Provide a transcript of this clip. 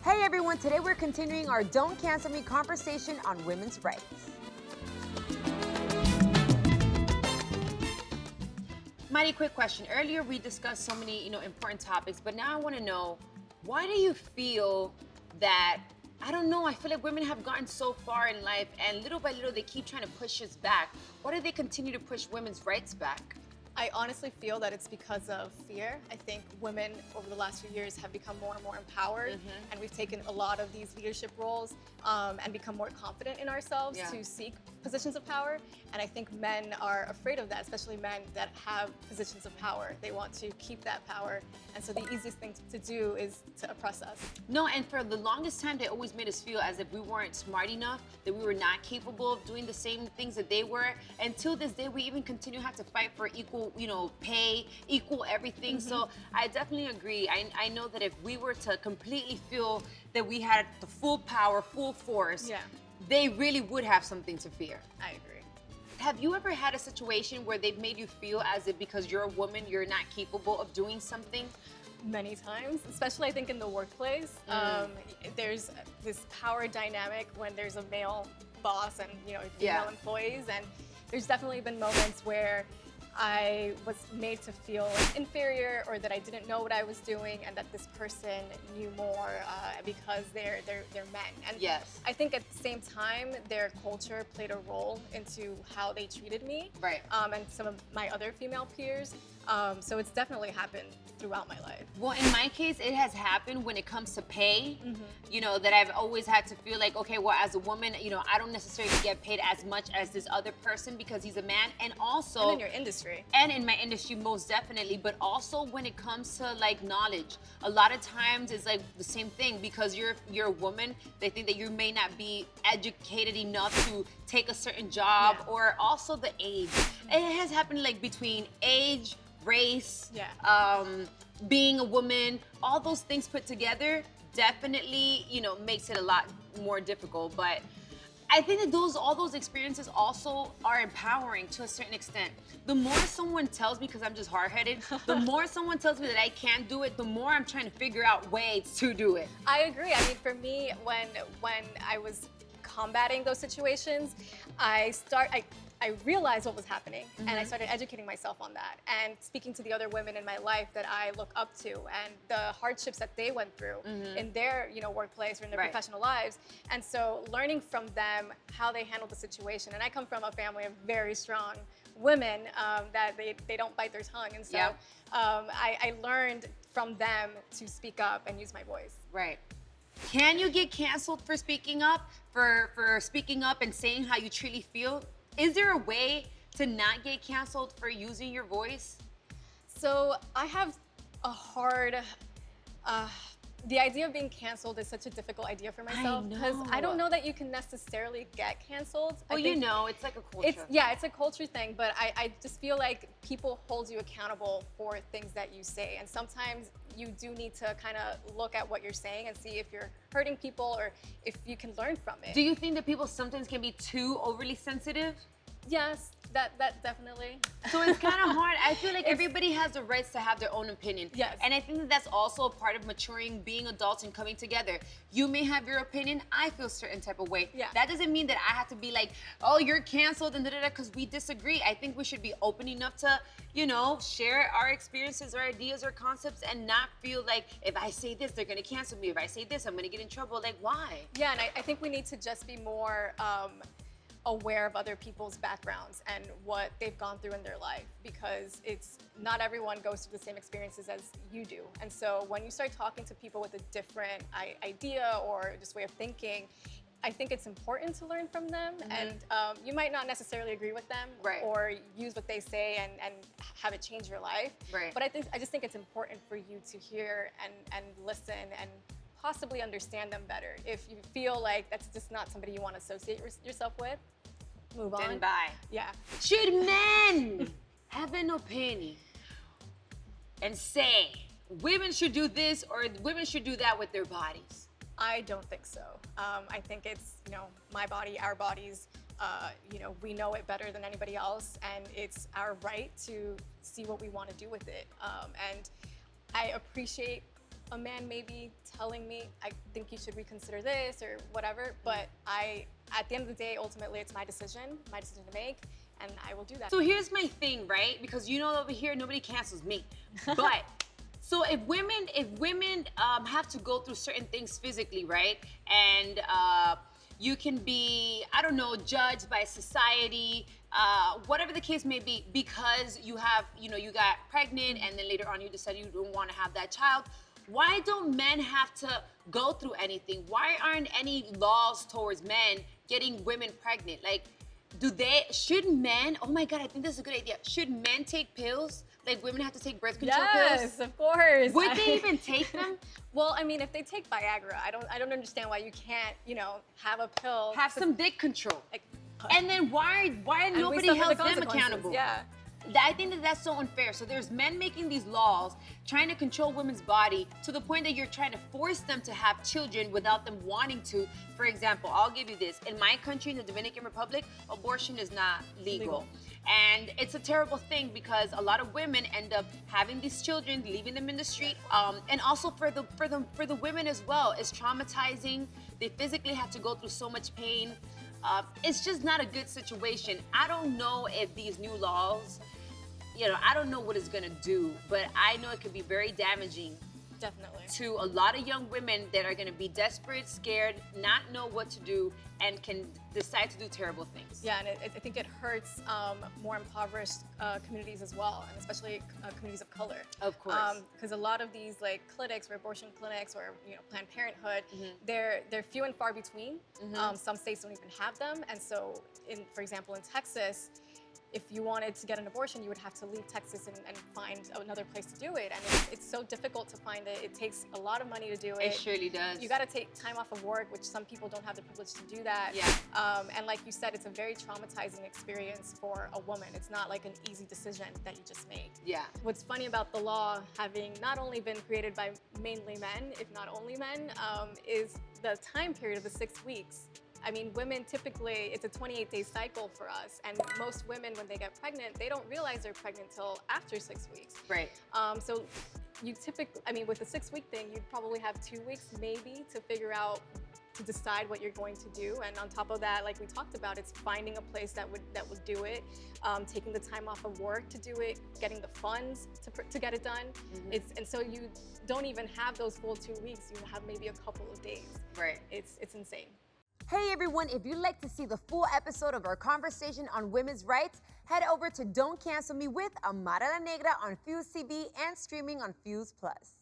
Hey everyone, today we're continuing our Don't Cancel Me conversation on women's rights. Mighty quick question. Earlier we discussed so many, important topics, but now I want to know, why do you feel that, I don't know, I feel like women have gotten so far in life and little by little they keep trying to push us back. Why do they continue to push women's rights back? I honestly feel that it's because of fear. I think women over the last few years have become more and more empowered, and we've taken a lot of these leadership roles and become more confident in ourselves to seek positions of power. And I think men are afraid of that, especially men that have positions of power. They want to keep that power. And so the easiest thing to do is to oppress us. No, and for the longest time, they always made us feel as if we weren't smart enough, that we were not capable of doing the same things that they were. Until this day, we even continue to have to fight for equal, pay, equal everything. So I definitely agree. I know that if we were to completely feel that we had the full power, full force, they really would have something to fear. I agree. Have you ever had a situation where they've made you feel as if because you're a woman, you're not capable of doing something? Many times, especially I think in the workplace. There's this power dynamic when there's a male boss and female employees, and there's definitely been moments where I was made to feel inferior, or that I didn't know what I was doing, and that this person knew more because they're men. And I think at the same time, their culture played a role into how they treated me, and some of my other female peers. So it's definitely happened throughout my life. Well, in my case, it has happened when it comes to pay, that I've always had to feel like, okay, well, as a woman, I don't necessarily get paid as much as this other person because he's a man. And also... And in your industry. And in my industry, most definitely. But also when it comes to like knowledge, a lot of times it's like the same thing, because you're a woman, they think that you may not be educated enough to take a certain job, or also the age. It has happened like between age, race, being a woman, all those things put together definitely, makes it a lot more difficult. But I think that all those experiences also are empowering to a certain extent. The more someone tells me, because I'm just hard-headed, the more someone tells me that I can't do it, the more I'm trying to figure out ways to do it. I agree. I mean, for me, when I was combating those situations, I realized what was happening, and I started educating myself on that and speaking to the other women in my life that I look up to and the hardships that they went through in their workplace or in their professional lives. And so learning from them how they handled the situation. And I come from a family of very strong women that they don't bite their tongue. And so I learned from them to speak up and use my voice. Right. Can you get canceled for speaking up, for speaking up and saying how you truly feel? Is there a way to not get canceled for using your voice? So I have a hard, the idea of being canceled is such a difficult idea for myself, because I don't know that you can necessarily get canceled. Well, it's like a culture. It's a culture thing, but I just feel like people hold you accountable for things that you say. And sometimes you do need to kind of look at what you're saying and see if you're hurting people or if you can learn from it. Do you think that people sometimes can be too overly sensitive? Yes, that definitely. So it's kind of hard. I feel like everybody has the rights to have their own opinion. Yes. And I think that that's also a part of maturing, being adults and coming together. You may have your opinion, I feel a certain type of way. Yeah. That doesn't mean that I have to be like, oh, you're canceled and da-da-da, because we disagree. I think we should be open enough to, share our experiences or ideas or concepts and not feel like if I say this, they're gonna cancel me. If I say this, I'm gonna get in trouble. Like, why? Yeah, and I think we need to just be more aware of other people's backgrounds and what they've gone through in their life, because it's not everyone goes through the same experiences as you do. And so when you start talking to people with a different idea or just way of thinking, I think it's important to learn from them. And you might not necessarily agree with them or use what they say and have it change your life. But I just think it's important for you to hear and listen and possibly understand them better. If you feel like that's just not somebody you want to associate yourself with, move on. Then bye. Yeah. Should men have an opinion and say women should do this or women should do that with their bodies? I don't think so. I think it's, my body, our bodies, we know it better than anybody else, and it's our right to see what we want to do with it. And I appreciate a man maybe telling me, I think you should reconsider this or whatever, but at the end of the day, ultimately, it's my decision to make, and I will do that. So here's my thing, right? Because you know over here, nobody cancels me. But so if women have to go through certain things physically, right? And you can be, I don't know, judged by society, whatever the case may be, because you have, you got pregnant and then later on you decide you don't want to have that child. Why don't men have to go through anything? Why aren't any laws towards men getting women pregnant? Like, should men, oh my God, I think this is a good idea. Should men take pills? Like women have to take birth control pills? Yes, of course. Would they even take them? Well, I mean, if they take Viagra, I don't understand why you can't, have a pill. Have some dick control. Like, and then why and nobody we suffer holds the them consequences. accountable? Yeah. I think that's so unfair. So there's men making these laws, trying to control women's body to the point that you're trying to force them to have children without them wanting to. For example, I'll give you this. In my country, in the Dominican Republic, abortion is not legal. And it's a terrible thing because a lot of women end up having these children, leaving them in the street. And also for the women as well, it's traumatizing. They physically have to go through so much pain. It's just not a good situation. I don't know if these new laws, I don't know what it's gonna do, but I know it could be very damaging. Definitely. To a lot of young women that are gonna be desperate, scared, not know what to do, and can decide to do terrible things. Yeah, and I think it hurts more impoverished communities as well, and especially communities of color. Of course. Because a lot of these clinics, or abortion clinics, or Planned Parenthood, they're few and far between. Some states don't even have them, and so, for example, in Texas, if you wanted to get an abortion, you would have to leave Texas and find another place to do it. And it's so difficult to find it. It takes a lot of money to do it. It surely does. You got to take time off of work, which some people don't have the privilege to do that. Yeah. And like you said, it's a very traumatizing experience for a woman. It's not like an easy decision that you just make. Yeah. What's funny about the law having not only been created by mainly men, if not only men, is the time period of the 6 weeks. I mean, women typically, it's a 28-day cycle for us. And most women, when they get pregnant, they don't realize they're pregnant until after 6 weeks. Right. So you typically, with the 6-week thing, you'd probably have 2 weeks maybe to figure out, to decide what you're going to do. And on top of that, like we talked about, it's finding a place that would do it, taking the time off of work to do it, getting the funds to get it done. And so you don't even have those full 2 weeks. You have maybe a couple of days. Right. It's insane. Hey everyone, if you'd like to see the full episode of our conversation on women's rights, head over to Don't Cancel Me with Amara La Negra on FuseTV and streaming on Fuse Plus.